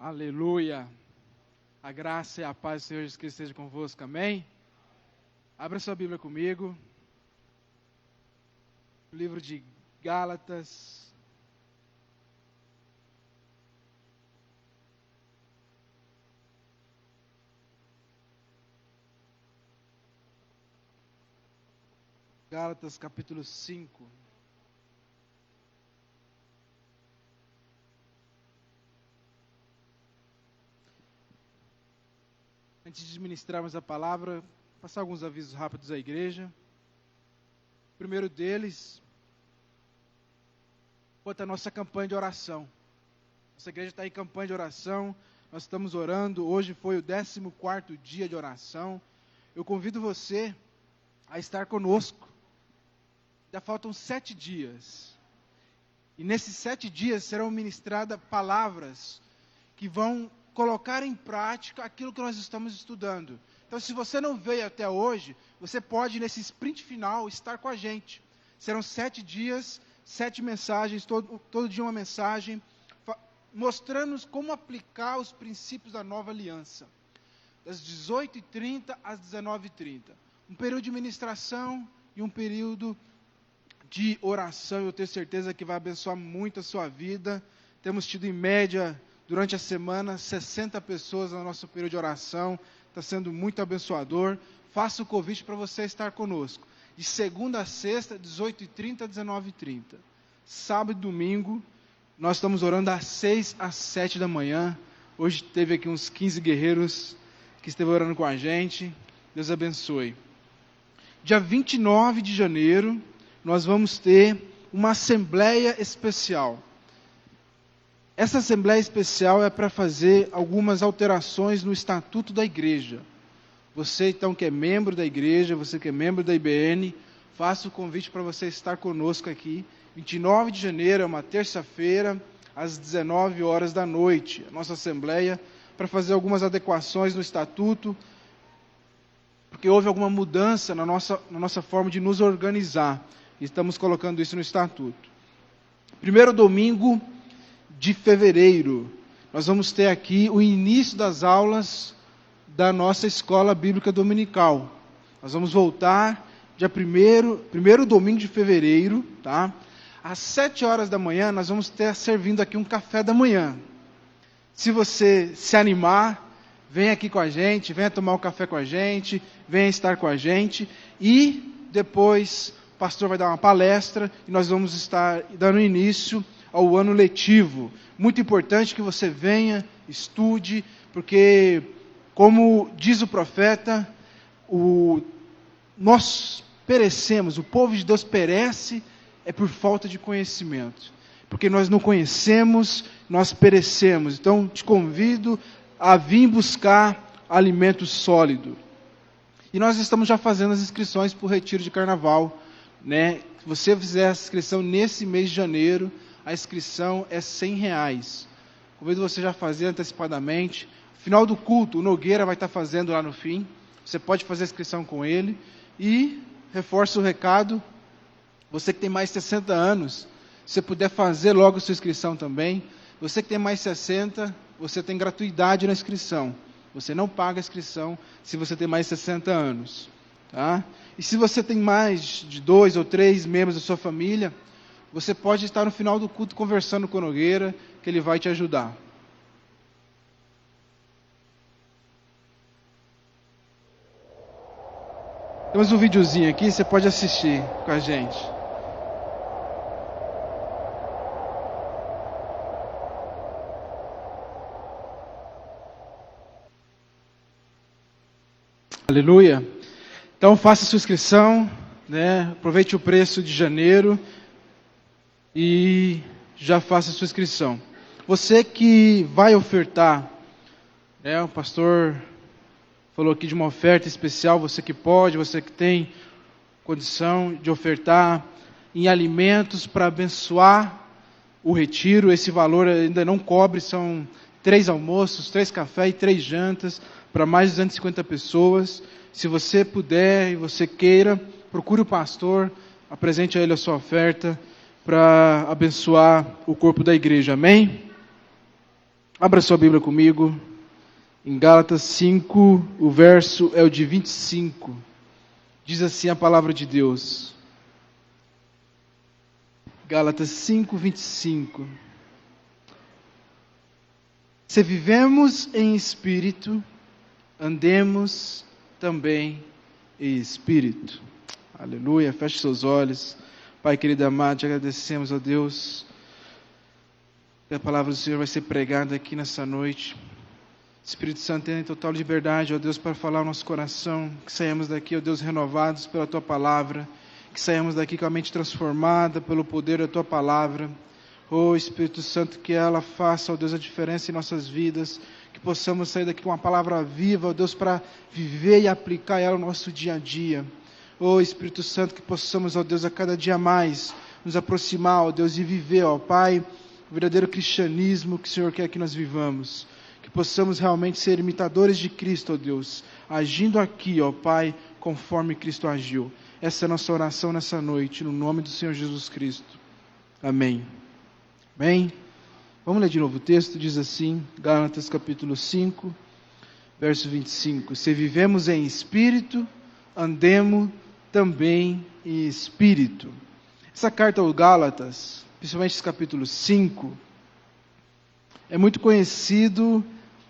Aleluia. A graça e a paz do Senhor Jesus Cristo esteja convosco, amém? Abra sua Bíblia comigo. O livro de Gálatas. Gálatas capítulo 5. Antes de ministrarmos a palavra, passar alguns avisos rápidos à igreja. O primeiro deles, quanto à nossa campanha de oração. Nossa igreja está em campanha de oração, nós estamos orando, hoje foi o 14º dia de oração. Eu convido você a estar conosco. Já faltam 7 dias. E nesses 7 dias serão ministradas palavras que vão colocar em prática aquilo que nós estamos estudando. Então, se você não veio até hoje, você pode, nesse sprint final, estar com a gente. Serão 7 dias, 7 mensagens, todo dia uma mensagem, mostrando-nos como aplicar os princípios da nova aliança. Das 18h30 às 19h30. Um período de ministração e um período de oração. Eu tenho certeza que vai abençoar muito a sua vida. Temos tido, em média, durante a semana, 60 pessoas no nosso período de oração. Está sendo muito abençoador. Faça o convite para você estar conosco. De segunda a sexta, 18h30 a 19h30. Sábado e domingo, nós estamos orando das 6 às 7 da manhã. Hoje teve aqui uns 15 guerreiros que esteve orando com a gente. Deus abençoe. Dia 29 de janeiro, nós vamos ter uma assembleia especial. Essa assembleia especial é para fazer algumas alterações no estatuto da igreja. Você, então, que é membro da igreja, você que é membro da IBN, faço o convite para você estar conosco aqui. 29 de janeiro, é uma terça-feira, às 19 horas da noite. A nossa assembleia, para fazer algumas adequações no estatuto, porque houve alguma mudança na nossa forma de nos organizar. E estamos colocando isso no estatuto. Primeiro domingo de fevereiro, nós vamos ter aqui o início das aulas da nossa escola bíblica dominical. Nós vamos voltar dia primeiro domingo de fevereiro, tá? Às 7 horas da manhã, nós vamos ter servindo aqui um café da manhã. Se você se animar, venha aqui com a gente, venha tomar um café com a gente, venha estar com a gente, e depois o pastor vai dar uma palestra, e nós vamos estar dando início ao ano letivo. Muito importante que você venha, estude, porque, como diz o profeta, nós perecemos, o povo de Deus perece, é por falta de conhecimento. Porque nós não conhecemos, nós perecemos. Então, te convido a vir buscar alimento sólido. E nós estamos já fazendo as inscrições para o retiro de carnaval, né? Se você fizer a inscrição nesse mês de janeiro, a inscrição é R$100. Convido você já a fazer antecipadamente. No final do culto, o Nogueira vai estar fazendo lá no fim. Você pode fazer a inscrição com ele. E reforço o recado, você que tem mais de 60 anos, se você puder fazer logo a sua inscrição também. Você que tem mais de 60, você tem gratuidade na inscrição. Você não paga a inscrição se você tem mais de 60 anos. Tá? E se você tem mais de 2 ou 3 membros da sua família, você pode estar no final do culto conversando com o Nogueira, que ele vai te ajudar. Temos um videozinho aqui, você pode assistir com a gente. Aleluia. Então faça sua inscrição, né? Aproveite o preço de janeiro e já faça sua inscrição. Você que vai ofertar, né? O pastor falou aqui de uma oferta especial, você que pode, você que tem condição de ofertar em alimentos para abençoar o retiro. Esse valor ainda não cobre, são 3 almoços, 3 cafés e 3 jantas para mais de 250 pessoas. Se você puder e você queira, procure o pastor, apresente a ele a sua oferta para abençoar o corpo da igreja. Amém? Abra sua Bíblia comigo, em Gálatas 5, o verso é o de 25. Diz assim a palavra de Deus. Gálatas 5, 25. Se vivemos em espírito, andemos também em espírito. Aleluia, feche seus olhos. Pai querido amado, te agradecemos, ó Deus, que a palavra do Senhor vai ser pregada aqui nessa noite. Espírito Santo, tenha total liberdade, ó Deus, para falar ao nosso coração. Que saímos daqui, ó Deus, renovados pela Tua palavra. Que saímos daqui com a mente transformada pelo poder da Tua palavra. Ó Espírito Santo, que ela faça, ó Deus, a diferença em nossas vidas. Que possamos sair daqui com uma palavra viva, ó Deus, para viver e aplicar ela no nosso dia a dia. Ó Espírito Santo, que possamos, ó Deus, a cada dia mais nos aproximar, ó Deus, e viver, ó Pai, o verdadeiro cristianismo que o Senhor quer que nós vivamos. Que possamos realmente ser imitadores de Cristo, ó Deus, agindo aqui, ó Pai, conforme Cristo agiu. Essa é a nossa oração nessa noite, no nome do Senhor Jesus Cristo. Amém. Amém? Vamos ler de novo o texto, diz assim, Gálatas capítulo 5, verso 25. Se vivemos em espírito, andemos também em espírito. Essa carta aos Gálatas, principalmente esse capítulo 5, é muito conhecido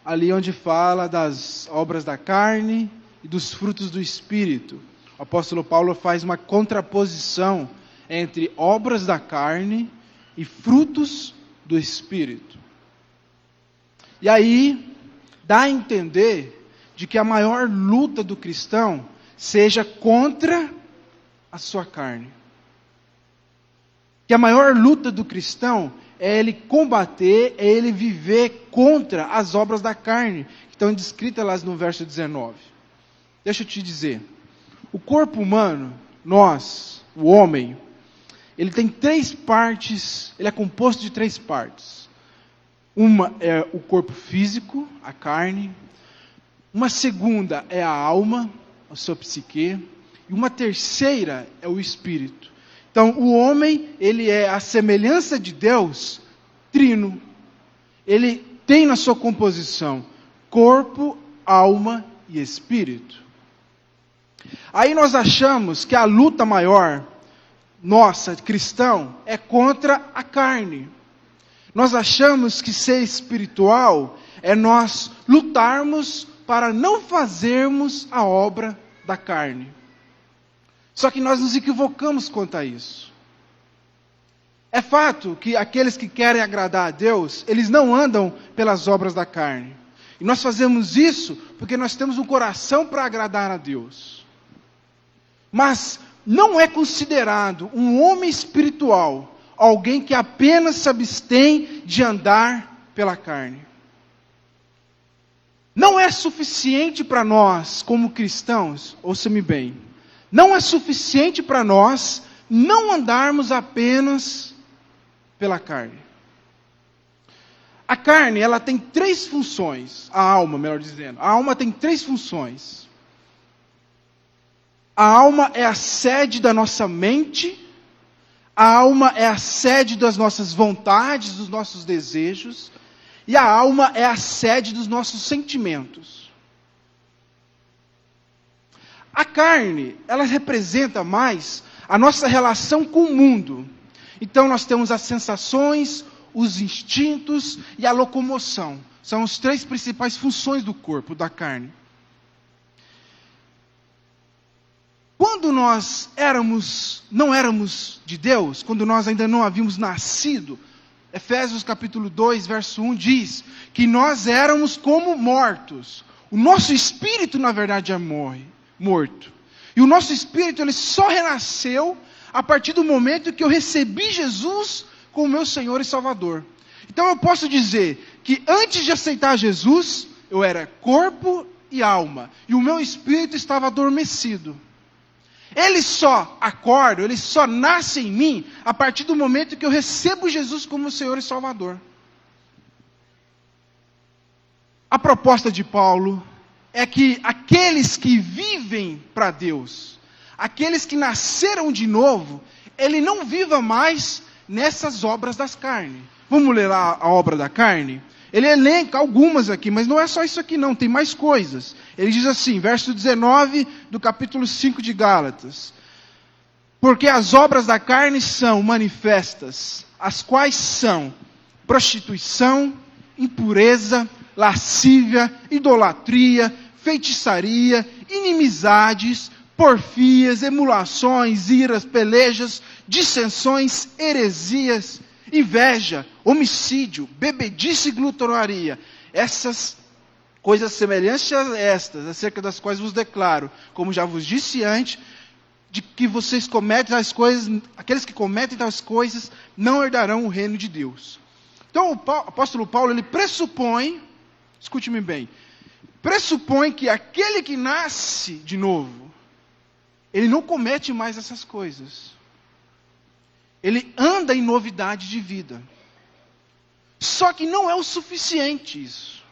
ali onde fala das obras da carne e dos frutos do Espírito. O apóstolo Paulo faz uma contraposição entre obras da carne e frutos do Espírito. E aí, dá a entender de que a maior luta do cristão seja contra a sua carne. Que a maior luta do cristão é ele combater, é ele viver contra as obras da carne, que estão descritas lá no verso 19. Deixa eu te dizer, o corpo humano, nós, o homem, ele tem 3 partes, ele é composto de 3 partes. Uma é o corpo físico, a carne. Uma segunda é a alma, a sua psique. E uma terceira é o espírito. Então, o homem, ele é a semelhança de Deus, trino. Ele tem na sua composição corpo, alma e espírito. Aí nós achamos que a luta maior, nossa, cristão, é contra a carne. Nós achamos que ser espiritual é nós lutarmos para não fazermos a obra da carne. Só que nós nos equivocamos quanto a isso. É fato que aqueles que querem agradar a Deus, eles não andam pelas obras da carne. E nós fazemos isso porque nós temos um coração para agradar a Deus. Mas não é considerado um homem espiritual alguém que apenas se abstém de andar pela carne. Não é suficiente para nós, como cristãos, ouça-me bem, não é suficiente para nós não andarmos apenas pela carne. A carne, ela tem 3 funções, a alma, melhor dizendo. A alma tem 3 funções. A alma é a sede da nossa mente, a alma é a sede das nossas vontades, dos nossos desejos, e a alma é a sede dos nossos sentimentos. A carne, ela representa mais a nossa relação com o mundo. Então nós temos as sensações, os instintos e a locomoção. São as 3 principais funções do corpo, da carne. Quando nós não éramos de Deus, quando nós ainda não havíamos nascido, Efésios capítulo 2, verso 1 diz que nós éramos como mortos. O nosso espírito, na verdade, é morto. E o nosso espírito, ele só renasceu a partir do momento que eu recebi Jesus como meu Senhor e Salvador. Então eu posso dizer que antes de aceitar Jesus, eu era corpo e alma. E o meu espírito estava adormecido. Ele só acorda, ele só nasce em mim a partir do momento que eu recebo Jesus como Senhor e Salvador. A proposta de Paulo é que aqueles que vivem para Deus, aqueles que nasceram de novo, ele não viva mais nessas obras das carnes. Vamos ler lá a obra da carne? Ele elenca algumas aqui, mas não é só isso aqui não, tem mais coisas. Ele diz assim, verso 19 do capítulo 5 de Gálatas: porque as obras da carne são manifestas, as quais são prostituição, impureza, lascívia, idolatria, feitiçaria, inimizades, porfias, emulações, iras, pelejas, dissensões, heresias, inveja, homicídio, bebedice e glutonaria. Essas coisas semelhantes a estas, acerca das quais vos declaro, como já vos disse antes, de que vocês cometem tais coisas, aqueles que cometem tais coisas não herdarão o reino de Deus. Então o apóstolo Paulo, ele pressupõe, escute-me bem, pressupõe que aquele que nasce de novo, ele não comete mais essas coisas. Ele anda em novidade de vida. Só que não é o suficiente isso.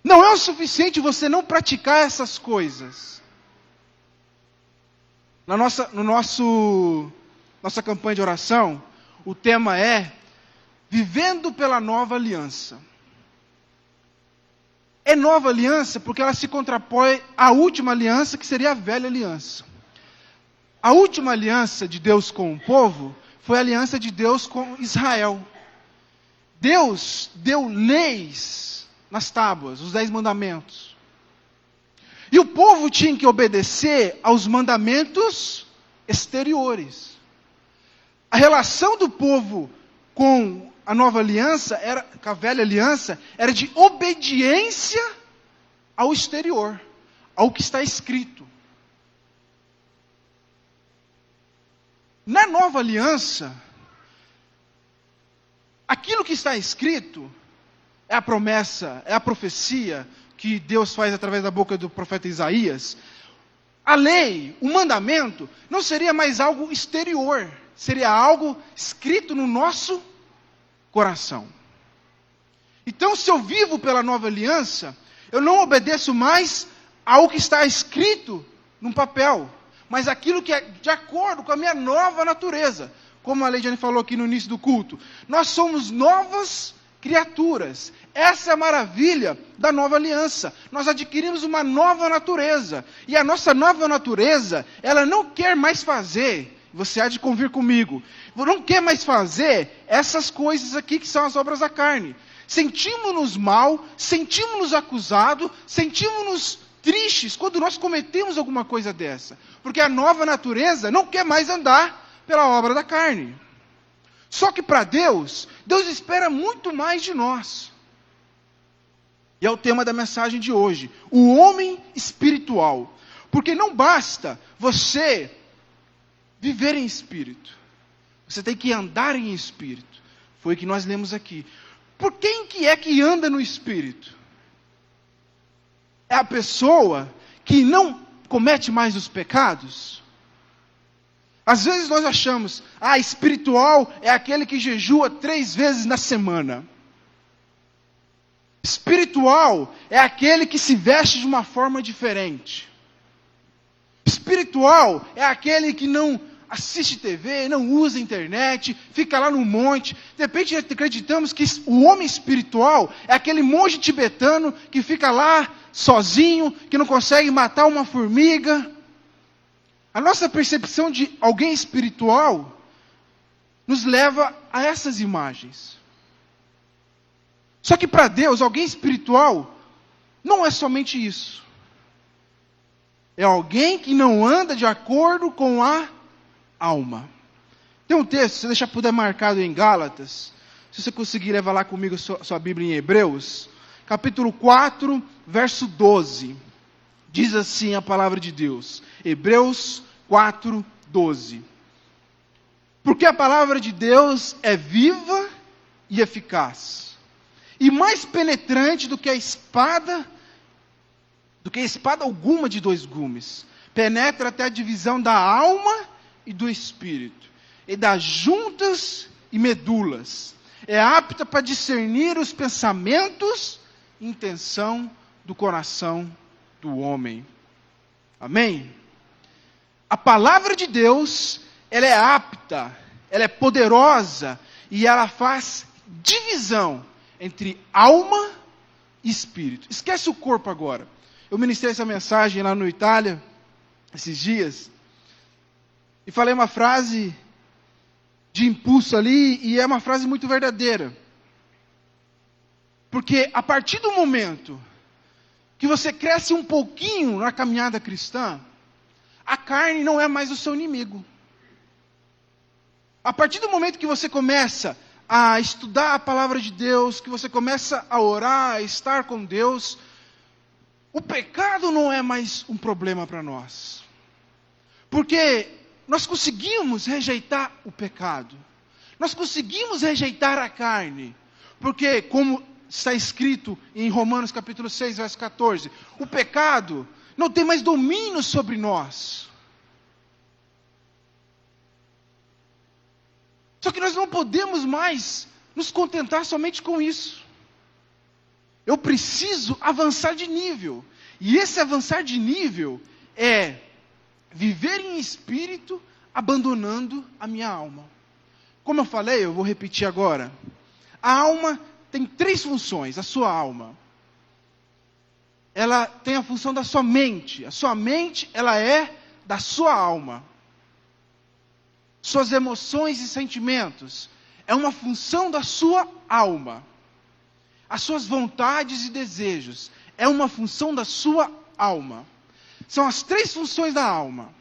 Não é o suficiente você não praticar essas coisas. Nossa campanha de oração, o tema é Vivendo pela Nova Aliança. É nova aliança porque ela se contrapõe à última aliança, que seria a velha aliança. A última aliança de Deus com o povo foi a aliança de Deus com Israel. Deus deu leis nas tábuas, os 10 mandamentos. E o povo tinha que obedecer aos mandamentos exteriores. A relação do povo com a nova aliança, com a velha aliança, era de obediência ao exterior, ao que está escrito. Na nova aliança, aquilo que está escrito é a promessa, é a profecia que Deus faz através da boca do profeta Isaías. A lei, o mandamento, não seria mais algo exterior, seria algo escrito no nosso coração. Então, se eu vivo pela nova aliança, eu não obedeço mais ao que está escrito num papel, mas aquilo que é de acordo com a minha nova natureza. Como a Leidiane falou aqui no início do culto, nós somos novas criaturas. Essa é a maravilha da nova aliança. Nós adquirimos uma nova natureza. E a nossa nova natureza, ela não quer mais fazer, você há de convir comigo, não quer mais fazer essas coisas aqui que são as obras da carne. Sentimos-nos mal, sentimos-nos acusados, sentimos-nos tristes quando nós cometemos alguma coisa dessa. Porque a nova natureza não quer mais andar pela obra da carne. Só que para Deus, Deus espera muito mais de nós. E é o tema da mensagem de hoje. O homem espiritual. Porque não basta você viver em espírito. Você tem que andar em espírito. Foi o que nós lemos aqui. Por quem que é que anda no espírito? É a pessoa que não comete mais os pecados? Às vezes nós achamos, espiritual é aquele que jejua 3 vezes na semana. Espiritual é aquele que se veste de uma forma diferente. Espiritual é aquele que não assiste TV, não usa internet, fica lá no monte. De repente acreditamos que o homem espiritual é aquele monge tibetano que fica lá sozinho, que não consegue matar uma formiga. A nossa percepção de alguém espiritual nos leva a essas imagens. Só que para Deus, alguém espiritual não é somente isso. É alguém que não anda de acordo com a alma. Tem um texto, se deixar puder marcado em Gálatas, se você conseguir levar lá comigo sua Bíblia em Hebreus, capítulo 4, verso 12. Diz assim a palavra de Deus. Hebreus 4, 12. Porque a palavra de Deus é viva e eficaz, e mais penetrante do que a espada alguma de 2 gumes. Penetra até a divisão da alma e do espírito, e das juntas e medulas. É apta para discernir os pensamentos e intenção do coração do homem. Amém? A palavra de Deus, ela é apta, ela é poderosa, e ela faz divisão entre alma e espírito. Esquece o corpo agora. Eu ministrei essa mensagem lá no Itália, esses dias, e falei uma frase de impulso ali, e é uma frase muito verdadeira. Porque a partir do momento que você cresce um pouquinho na caminhada cristã, a carne não é mais o seu inimigo. A partir do momento que você começa a estudar a palavra de Deus, que você começa a orar, a estar com Deus, o pecado não é mais um problema para nós. Porque nós conseguimos rejeitar o pecado. Nós conseguimos rejeitar a carne. Porque, como está escrito em Romanos capítulo 6, verso 14, o pecado não tem mais domínio sobre nós. Só que nós não podemos mais nos contentar somente com isso. Eu preciso avançar de nível. E esse avançar de nível é viver em espírito, abandonando a minha alma. Como eu falei, eu vou repetir agora. A alma tem 3 funções, a sua alma. Ela tem a função da sua mente. A sua mente, ela é da sua alma. Suas emoções e sentimentos é uma função da sua alma. As suas vontades e desejos é uma função da sua alma. São as 3 funções da alma.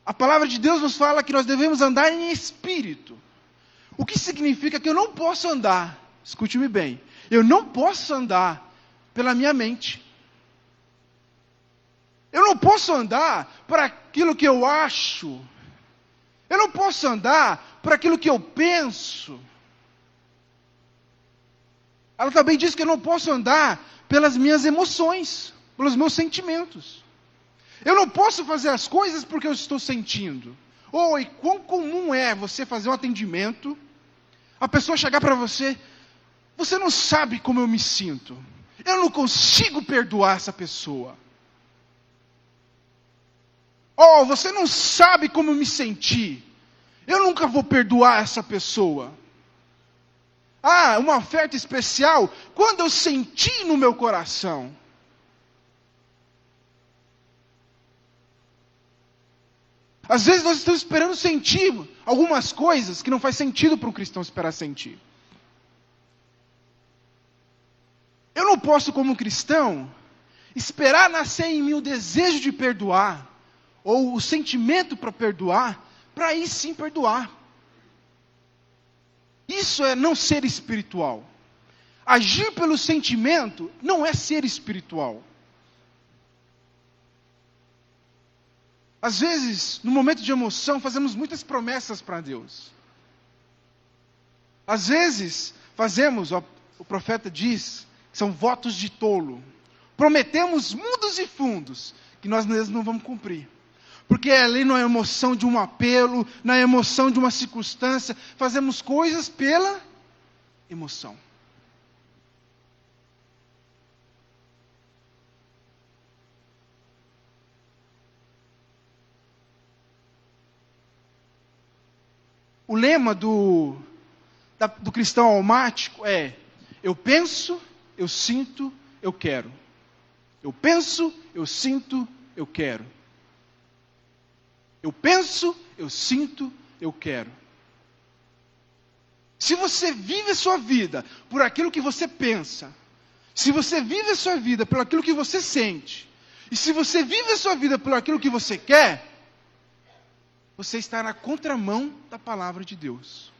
A palavra de Deus nos fala que nós devemos andar em espírito. O que significa que eu não posso andar, escute-me bem, eu não posso andar pela minha mente. Eu não posso andar por aquilo que eu acho. Eu não posso andar por aquilo que eu penso. Ela também diz que eu não posso andar pelas minhas emoções, pelos meus sentimentos. Eu não posso fazer as coisas porque eu estou sentindo. E quão comum é você fazer um atendimento, a pessoa chegar para você, você não sabe como eu me sinto. Eu não consigo perdoar essa pessoa. Você não sabe como eu me senti. Eu nunca vou perdoar essa pessoa. Uma oferta especial, quando eu senti no meu coração. Às vezes nós estamos esperando sentir algumas coisas que não faz sentido para um cristão esperar sentir. Eu não posso, como cristão, esperar nascer em mim o desejo de perdoar, ou o sentimento para perdoar, para aí sim perdoar. Isso é não ser espiritual. Agir pelo sentimento não é ser espiritual. Às vezes, no momento de emoção, fazemos muitas promessas para Deus. Às vezes, o profeta diz, que são votos de tolo. Prometemos mundos e fundos, que nós mesmos não vamos cumprir. Porque ali na emoção de um apelo, na emoção de uma circunstância, fazemos coisas pela emoção. O lema do cristão almático é: eu penso, eu sinto, eu quero. Eu penso, eu sinto, eu quero. Eu penso, eu sinto, eu quero. Se você vive a sua vida por aquilo que você pensa, se você vive a sua vida por aquilo que você sente, e se você vive a sua vida por aquilo que você quer, você está na contramão da palavra de Deus.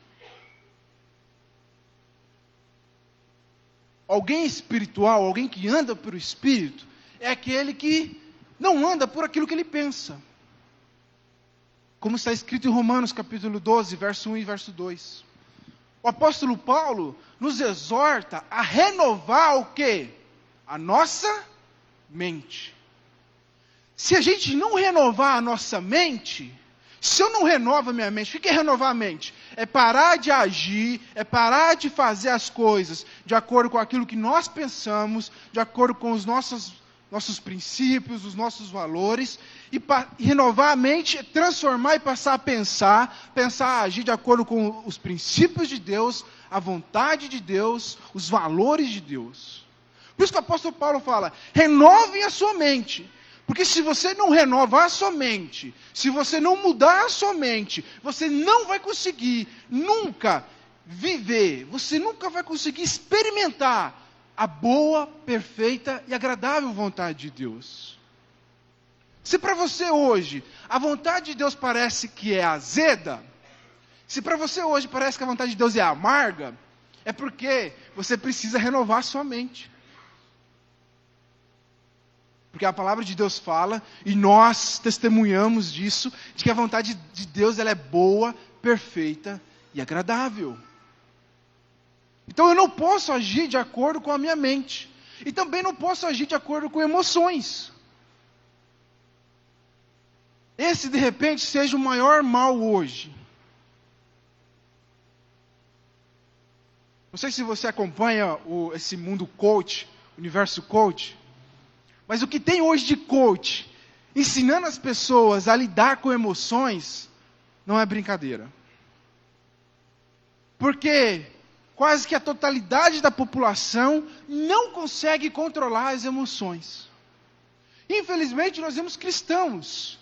Alguém espiritual, alguém que anda pelo Espírito, é aquele que não anda por aquilo que ele pensa. Como está escrito em Romanos capítulo 12, verso 1 e verso 2. O apóstolo Paulo nos exorta a renovar o quê? A nossa mente. Se a gente não renovar a nossa mente, se eu não renovo a minha mente, o que é renovar a mente? É parar de agir, é parar de fazer as coisas de acordo com aquilo que nós pensamos, de acordo com os nossos princípios, os nossos valores, e renovar a mente é transformar e passar a pensar a agir de acordo com os princípios de Deus, a vontade de Deus, os valores de Deus. Por isso que o apóstolo Paulo fala, renovem a sua mente. Porque se você não renovar a sua mente, se você não mudar a sua mente, você não vai conseguir nunca viver, você nunca vai conseguir experimentar a boa, perfeita e agradável vontade de Deus. Se para você hoje a vontade de Deus parece que é azeda, se para você hoje parece que a vontade de Deus é amarga, é porque você precisa renovar a sua mente. Porque a palavra de Deus fala, e nós testemunhamos disso, de que a vontade de Deus ela é boa, perfeita e agradável. Então eu não posso agir de acordo com a minha mente. E também não posso agir de acordo com emoções. Esse de repente seja o maior mal hoje. Não sei se você acompanha esse mundo coach, universo coach. Mas o que tem hoje de coach, ensinando as pessoas a lidar com emoções, não é brincadeira. Porque quase que a totalidade da população não consegue controlar as emoções. Infelizmente, nós vemos cristãos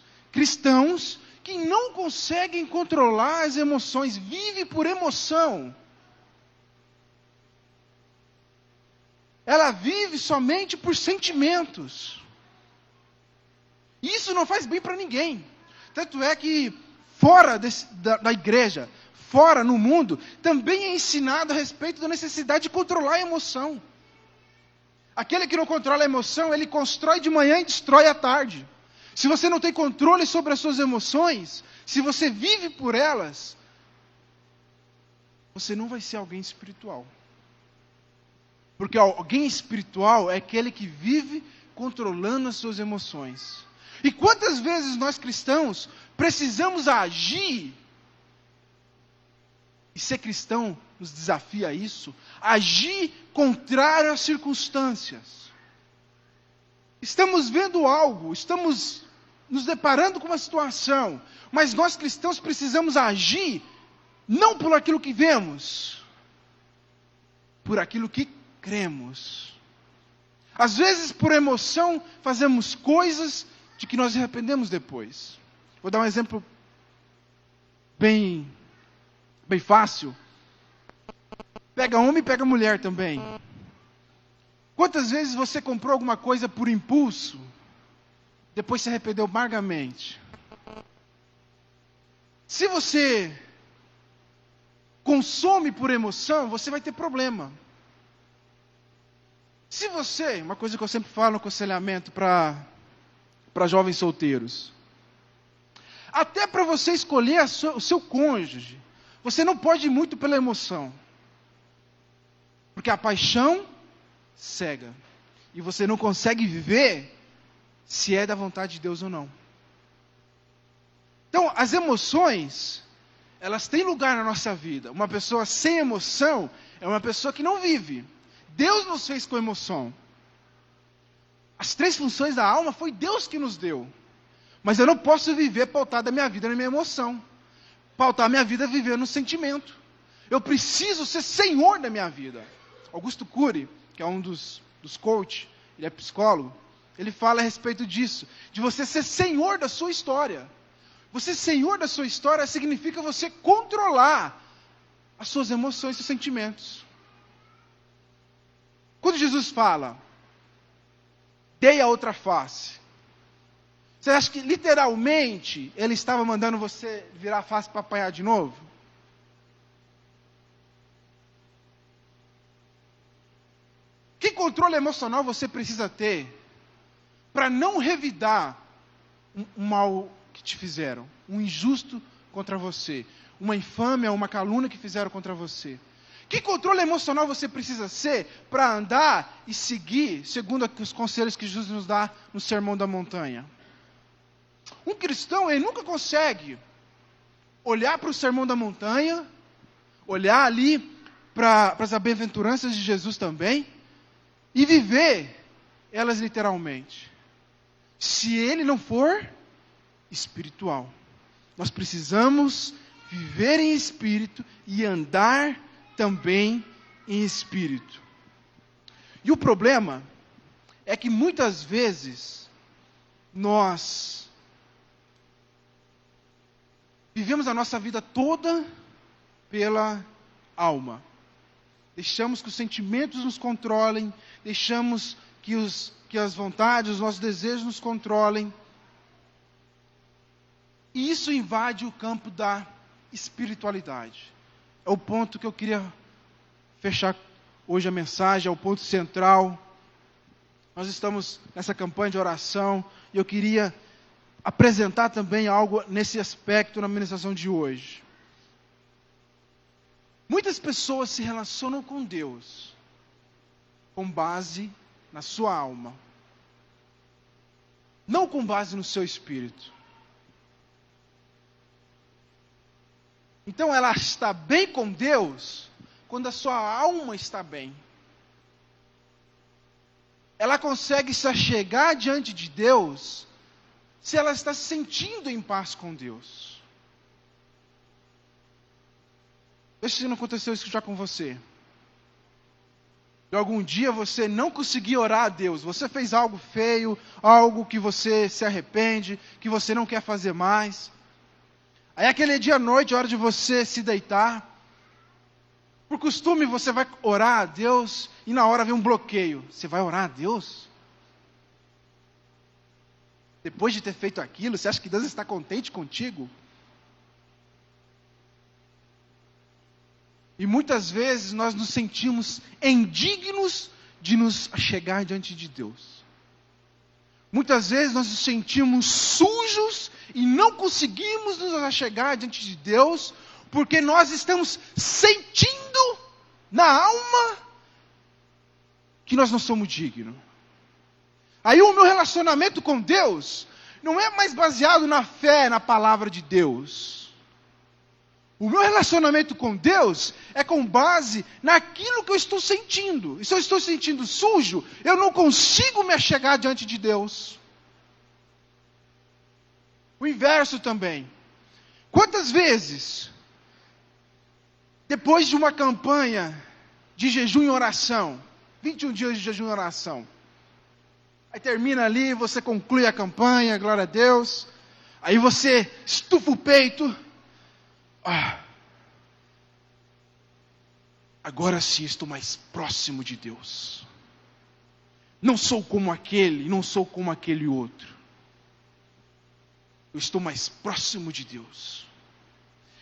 que não conseguem controlar as emoções, vivem por emoção. Ela vive somente por sentimentos. Isso não faz bem para ninguém. Tanto é que fora da igreja, fora no mundo, também é ensinado a respeito da necessidade de controlar a emoção. Aquele que não controla a emoção, ele constrói de manhã e destrói à tarde. Se você não tem controle sobre as suas emoções, se você vive por elas, você não vai ser alguém espiritual. Porque alguém espiritual é aquele que vive controlando as suas emoções. E quantas vezes nós cristãos precisamos agir, e ser cristão nos desafia a isso, agir contrário às circunstâncias. Estamos vendo algo, estamos nos deparando com uma situação, mas nós cristãos precisamos agir, não por aquilo que vemos, por aquilo que cremos. Às vezes, por emoção, fazemos coisas de que nós arrependemos depois. Vou dar um exemplo bem fácil. Pega homem e pega mulher também. Quantas vezes você comprou alguma coisa por impulso, depois se arrependeu amargamente? Se você consome por emoção, você vai ter problema. Se você, uma coisa que eu sempre falo no aconselhamento para jovens solteiros, até para você escolher o seu cônjuge, você não pode ir muito pela emoção. Porque a paixão cega. E você não consegue viver se é da vontade de Deus ou não. Então, as emoções, elas têm lugar na nossa vida. Uma pessoa sem emoção é uma pessoa que não vive. Deus nos fez com emoção. As 3 funções da alma foi Deus que nos deu. Mas eu não posso viver pautado a minha vida na minha emoção. Pautar a minha vida vivendo no sentimento. Eu preciso ser senhor da minha vida. Augusto Cury, que é um dos coaches, ele é psicólogo, ele fala a respeito disso. De você ser senhor da sua história. Você ser senhor da sua história significa você controlar as suas emoções e seus sentimentos. Quando Jesus fala, dei a outra face, você acha que literalmente ele estava mandando você virar a face para apanhar de novo? Que controle emocional você precisa ter para não revidar um mal que te fizeram, um injusto contra você, uma infâmia, uma calúnia que fizeram contra você? Que controle emocional você precisa ser para andar e seguir segundo os conselhos que Jesus nos dá no Sermão da Montanha? Um cristão, ele nunca consegue olhar para o Sermão da Montanha, olhar ali para as bem-aventuranças de Jesus também, e viver elas literalmente, se ele não for espiritual. Nós precisamos viver em espírito e andar também em espírito. E o problema é que muitas vezes nós vivemos a nossa vida toda pela alma. Deixamos que os sentimentos nos controlem, deixamos que as vontades, os nossos desejos nos controlem. E isso invade o campo da espiritualidade. É o ponto que eu queria fechar hoje a mensagem, é o ponto central. Nós estamos nessa campanha de oração e eu queria apresentar também algo nesse aspecto na ministração de hoje. Muitas pessoas se relacionam com Deus com base na sua alma, não com base no seu espírito. Então ela está bem com Deus quando a sua alma está bem. Ela consegue se achegar diante de Deus se ela está se sentindo em paz com Deus. Veja se não aconteceu isso já com você. De algum dia você não conseguiu orar a Deus. Você fez algo feio, algo que você se arrepende, que você não quer fazer mais. Aí aquele dia à noite, a hora de você se deitar, por costume você vai orar a Deus e na hora vem um bloqueio. Você vai orar a Deus? Depois de ter feito aquilo, você acha que Deus está contente contigo? E muitas vezes nós nos sentimos indignos de nos chegar diante de Deus. Muitas vezes nós nos sentimos sujos e não conseguimos nos achegar diante de Deus, porque nós estamos sentindo na alma que nós não somos dignos. Aí o meu relacionamento com Deus não é mais baseado na fé, na palavra de Deus. O meu relacionamento com Deus é com base naquilo que eu estou sentindo. E se eu estou sentindo sujo, eu não consigo me achegar diante de Deus. O inverso também. Quantas vezes, depois de uma campanha de jejum e oração, 21 dias de jejum e oração, aí termina ali, você conclui a campanha, glória a Deus, aí você estufa o peito, agora sim estou mais próximo de Deus. Não sou como aquele, não sou como aquele outro. Eu estou mais próximo de Deus.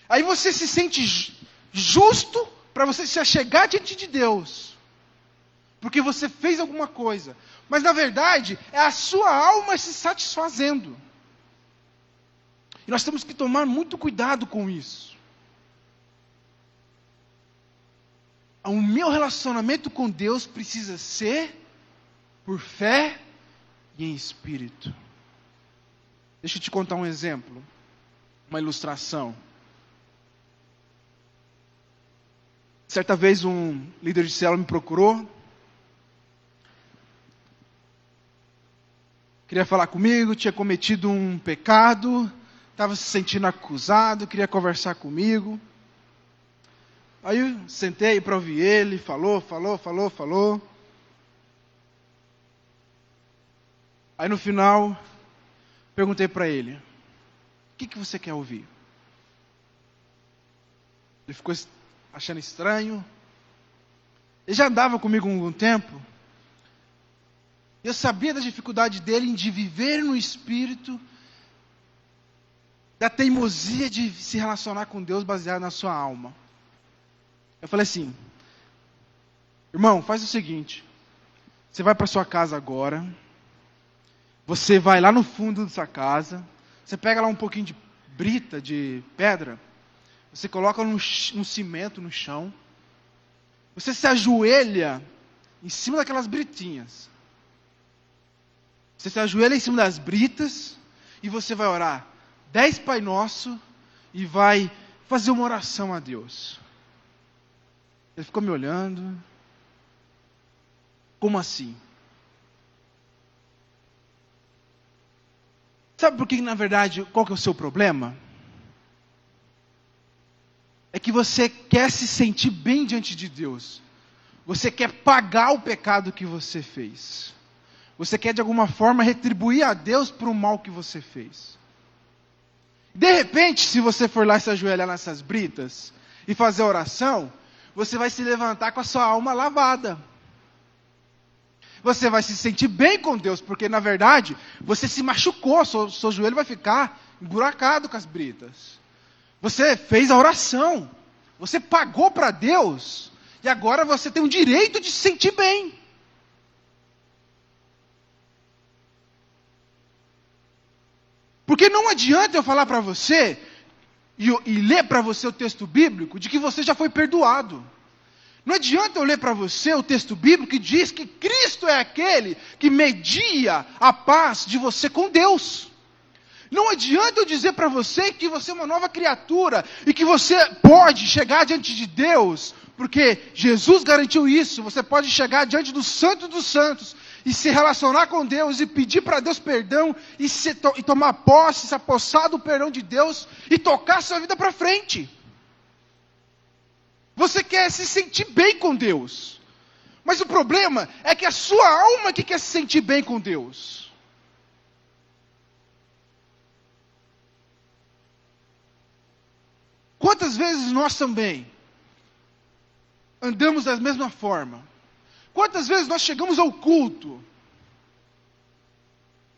Aí você se sente justo para você se achegar diante de Deus. Porque você fez alguma coisa. Mas na verdade, é a sua alma se satisfazendo. E nós temos que tomar muito cuidado com isso. O meu relacionamento com Deus precisa ser por fé e em espírito. Deixa eu te contar um exemplo, uma ilustração. Certa vez um líder de célula me procurou, queria falar comigo, tinha cometido um pecado, estava se sentindo acusado, queria conversar comigo. Aí eu sentei para ouvir ele, falou. Aí no final, perguntei para ele, o que você quer ouvir? Ele ficou achando estranho. Ele já andava comigo há algum tempo. Eu sabia da dificuldade dele de viver no Espírito, da teimosia de se relacionar com Deus baseado na sua alma. Eu falei assim, irmão, faz o seguinte, você vai para sua casa agora, você vai lá no fundo da sua casa, você pega lá um pouquinho de brita, de pedra, você coloca no cimento, no chão, você se ajoelha em cima daquelas britinhas. Você se ajoelha em cima das britas e você vai orar 10 Pai Nosso e vai fazer uma oração a Deus. Ele ficou me olhando. Como assim? Sabe por que, na verdade, qual que é o seu problema? É que você quer se sentir bem diante de Deus. Você quer pagar o pecado que você fez. Você quer de alguma forma retribuir a Deus por o mal que você fez. De repente, se você for lá se ajoelhar nessas britas e fazer oração, você vai se levantar com a sua alma lavada. Você vai se sentir bem com Deus, porque na verdade, você se machucou, seu joelho vai ficar emburacado com as britas. Você fez a oração, você pagou para Deus, e agora você tem o direito de se sentir bem. Porque não adianta eu falar para você, e ler para você o texto bíblico, de que você já foi perdoado. Não adianta eu ler para você o texto bíblico que diz que Cristo é aquele que media a paz de você com Deus. Não adianta eu dizer para você que você é uma nova criatura e que você pode chegar diante de Deus, porque Jesus garantiu isso. Você pode chegar diante do Santo dos Santos e se relacionar com Deus e pedir para Deus perdão e tomar posse, se apossar do perdão de Deus e tocar sua vida para frente. Você quer se sentir bem com Deus, mas o problema é que a sua alma que quer se sentir bem com Deus. Quantas vezes nós também andamos da mesma forma? Quantas vezes nós chegamos ao culto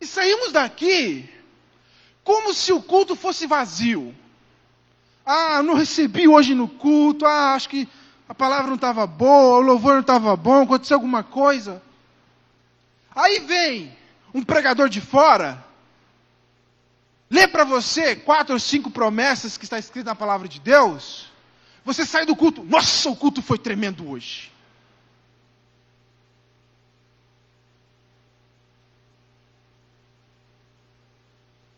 e saímos daqui como se o culto fosse vazio? Ah, não recebi hoje no culto, acho que a palavra não estava boa, o louvor não estava bom, aconteceu alguma coisa. Aí vem um pregador de fora, lê para você 4 ou 5 promessas que está escrito na palavra de Deus, você sai do culto, nossa, o culto foi tremendo hoje.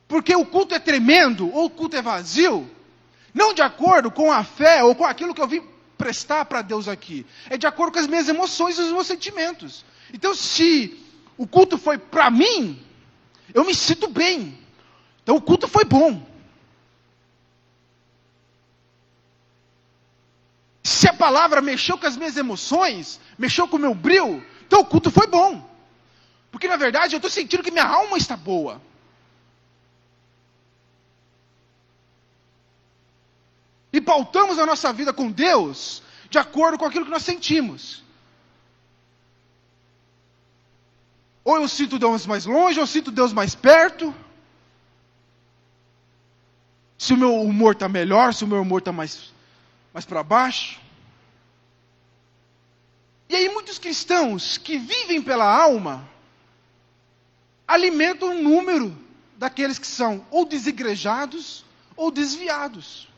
Porque o culto é tremendo, ou o culto é vazio, não de acordo com a fé, ou com aquilo que eu vim prestar para Deus aqui. É de acordo com as minhas emoções e os meus sentimentos. Então, se o culto foi para mim, eu me sinto bem. Então, o culto foi bom. Se a palavra mexeu com as minhas emoções, mexeu com o meu brilho, então o culto foi bom. Porque, na verdade, eu estou sentindo que minha alma está boa. E pautamos a nossa vida com Deus de acordo com aquilo que nós sentimos. Ou eu sinto Deus mais longe, ou eu sinto Deus mais perto. Se o meu humor está melhor, se o meu humor está mais para baixo. E aí muitos cristãos que vivem pela alma alimentam um número daqueles que são ou desigrejados ou desviados.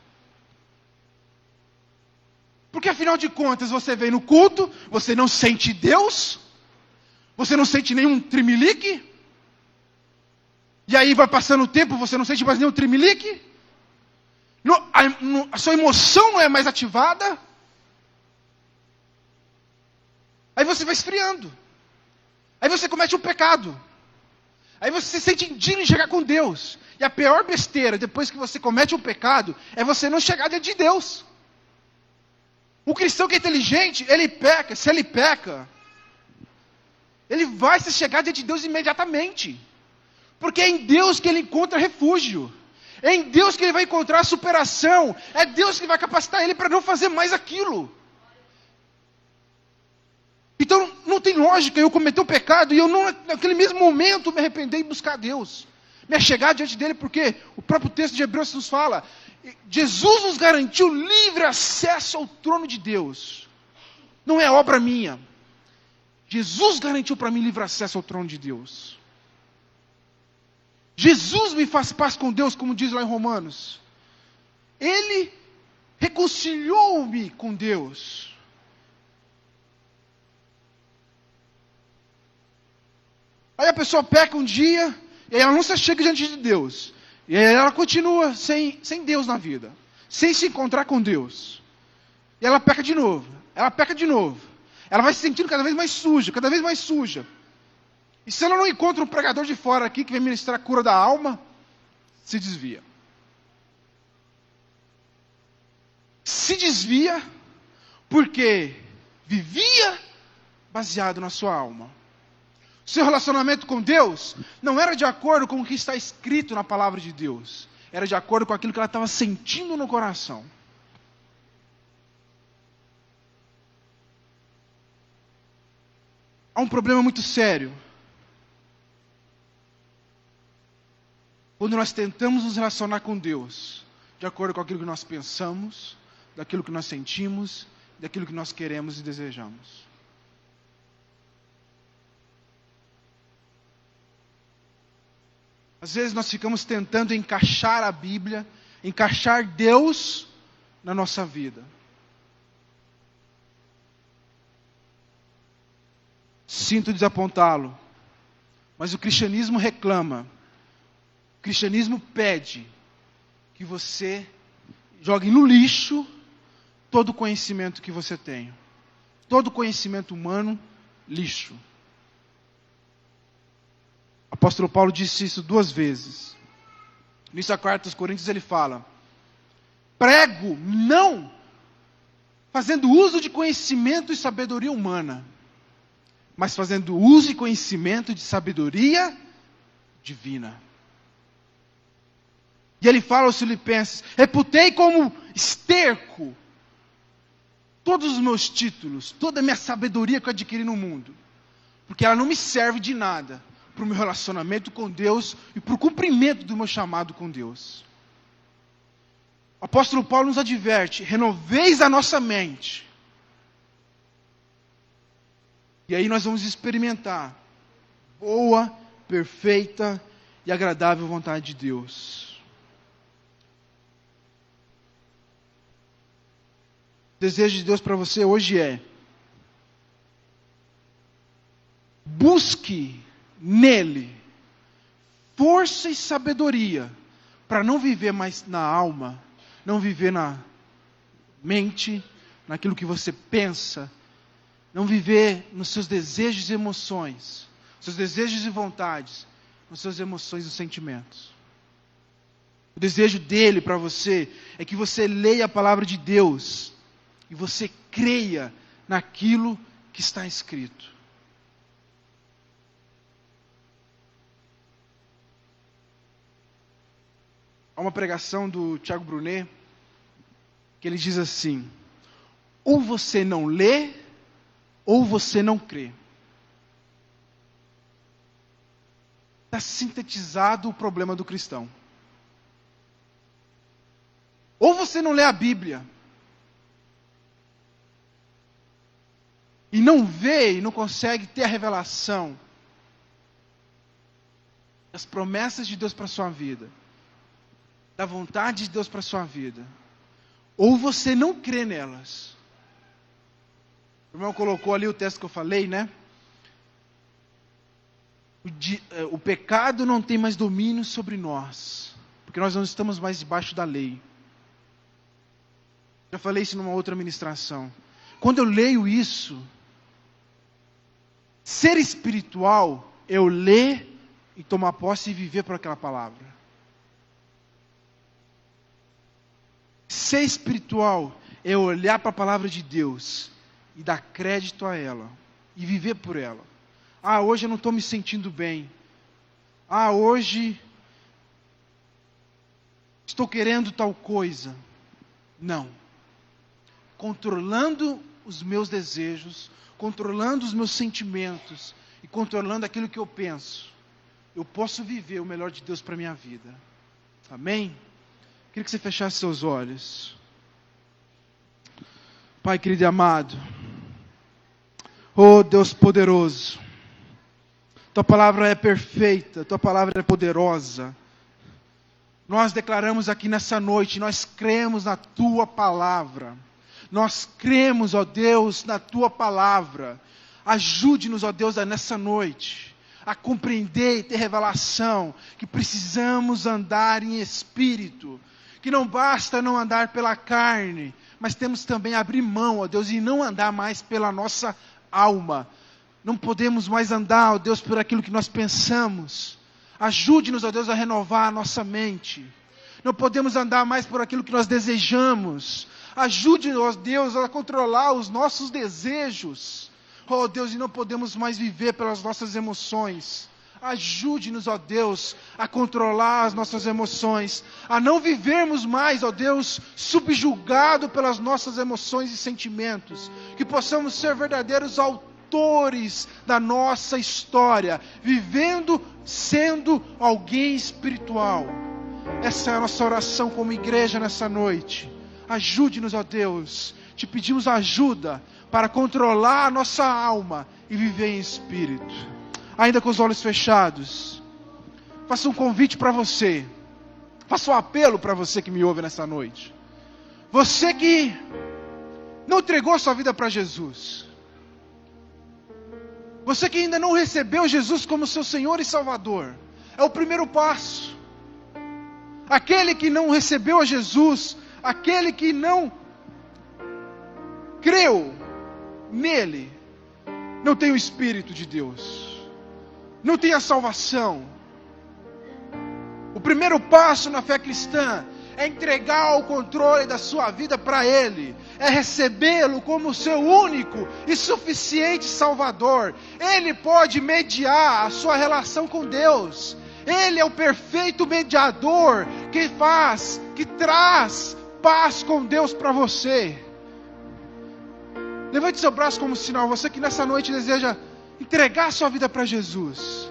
Porque afinal de contas você vem no culto, você não sente Deus, você não sente nenhum trimelique, e aí vai passando o tempo, você não sente mais nenhum trimelique, a sua emoção não é mais ativada, aí você vai esfriando, aí você comete um pecado, aí você se sente indigno de chegar com Deus, e a pior besteira, depois que você comete um pecado, é você não chegar diante de Deus. O cristão que é inteligente, ele peca. Se ele peca, ele vai se chegar diante de Deus imediatamente. Porque é em Deus que ele encontra refúgio. É em Deus que ele vai encontrar superação. É Deus que vai capacitar ele para não fazer mais aquilo. Então, não tem lógica eu cometer um pecado e eu não, naquele mesmo momento, me arrepender e buscar Deus. Me chegar diante dele, porque o próprio texto de Hebreus nos fala... Jesus nos garantiu livre acesso ao trono de Deus. Não é obra minha. Jesus garantiu para mim livre acesso ao trono de Deus. Jesus me faz paz com Deus, como diz lá em Romanos. Ele reconciliou-me com Deus. Aí a pessoa peca um dia, e aí ela não se chega diante de Deus. E aí ela continua sem Deus na vida. Sem se encontrar com Deus. E ela peca de novo. Ela peca de novo. Ela vai se sentindo cada vez mais suja. Cada vez mais suja. E se ela não encontra um pregador de fora aqui que vem ministrar a cura da alma, se desvia. se desvia porque vivia baseado na sua alma. Seu relacionamento com Deus não era de acordo com o que está escrito na palavra de Deus. Era de acordo com aquilo que ela estava sentindo no coração. Há um problema muito sério quando nós tentamos nos relacionar com Deus de acordo com aquilo que nós pensamos, daquilo que nós sentimos, daquilo que nós queremos e desejamos. Às vezes nós ficamos tentando encaixar a Bíblia, encaixar Deus na nossa vida. Sinto desapontá-lo, mas o cristianismo reclama, o cristianismo pede que você jogue no lixo todo o conhecimento que você tem. Todo conhecimento humano, lixo. O apóstolo Paulo disse isso 2 vezes. Nisso, a carta aos Coríntios, ele fala: prego não fazendo uso de conhecimento e sabedoria humana, mas fazendo uso e conhecimento de sabedoria divina. E ele fala aos Filipenses: reputei como esterco todos os meus títulos, toda a minha sabedoria que eu adquiri no mundo, porque ela não me serve de nada para o meu relacionamento com Deus e para o cumprimento do meu chamado com Deus. O apóstolo Paulo nos adverte: renoveis a nossa mente. E aí nós vamos experimentar boa, perfeita e agradável vontade de Deus. O desejo de Deus para você hoje é: busque nele força e sabedoria para não viver mais na alma, não viver na mente, naquilo que você pensa, não viver nos seus desejos e emoções, seus desejos e vontades, nos seus emoções e sentimentos. O desejo dele para você é que você leia a palavra de Deus e você creia naquilo que está escrito. Há uma pregação do Tiago Brunet que ele diz assim: ou você não lê, ou você não crê. Está sintetizado o problema do cristão. Ou você não lê a Bíblia, e não vê e não consegue ter a revelação das promessas de Deus para a sua vida, da vontade de Deus para a sua vida, ou você não crê nelas. O irmão colocou ali o texto que eu falei, né? O pecado não tem mais domínio sobre nós, porque nós não estamos mais debaixo da lei. Já falei isso numa outra ministração. Quando eu leio isso, ser espiritual é eu ler e tomar posse e viver por aquela palavra. Ser espiritual é olhar para a palavra de Deus e dar crédito a ela e viver por ela. Ah, hoje eu não estou me sentindo bem. Ah, hoje estou querendo tal coisa. Não. Controlando os meus desejos, controlando os meus sentimentos e controlando aquilo que eu penso, eu posso viver o melhor de Deus para a minha vida. Amém? Queria que você fechasse seus olhos. Pai querido e amado, oh Deus poderoso, Tua palavra é perfeita, Tua palavra é poderosa. Nós declaramos aqui nessa noite, nós cremos na Tua palavra. Nós cremos, ó Deus, na Tua palavra. Ajude-nos, ó Deus, nessa noite, a compreender e ter revelação que precisamos andar em espírito, que não basta não andar pela carne, mas temos também abrir mão, ó Deus, e não andar mais pela nossa alma. Não podemos mais andar, ó Deus, por aquilo que nós pensamos. Ajude-nos, ó Deus, a renovar a nossa mente. Não podemos andar mais por aquilo que nós desejamos. Ajude-nos, Deus, a controlar os nossos desejos. Oh Deus, e não podemos mais viver pelas nossas emoções. Ajude-nos, ó Deus, a controlar as nossas emoções, a não vivermos mais, ó Deus, subjugado pelas nossas emoções e sentimentos, que possamos ser verdadeiros autores da nossa história, vivendo, sendo alguém espiritual. Essa é a nossa oração como igreja nessa noite. Ajude-nos, ó Deus, te pedimos ajuda para controlar a nossa alma e viver em espírito. Ainda com os olhos fechados, faço um convite para você, faço um apelo para você que me ouve nessa noite. Você que não entregou sua vida para Jesus, você que ainda não recebeu Jesus como seu Senhor e Salvador, é o primeiro passo. Aquele que não recebeu a Jesus, aquele que não creu nele, não tem o Espírito de Deus, não tem a salvação. O primeiro passo na fé cristã é entregar o controle da sua vida para Ele, é recebê-lo como seu único e suficiente Salvador. Ele pode mediar a sua relação com Deus. Ele é o perfeito mediador que traz paz com Deus para você. Levante seu braço como sinal, você que nessa noite deseja entregar sua vida para Jesus.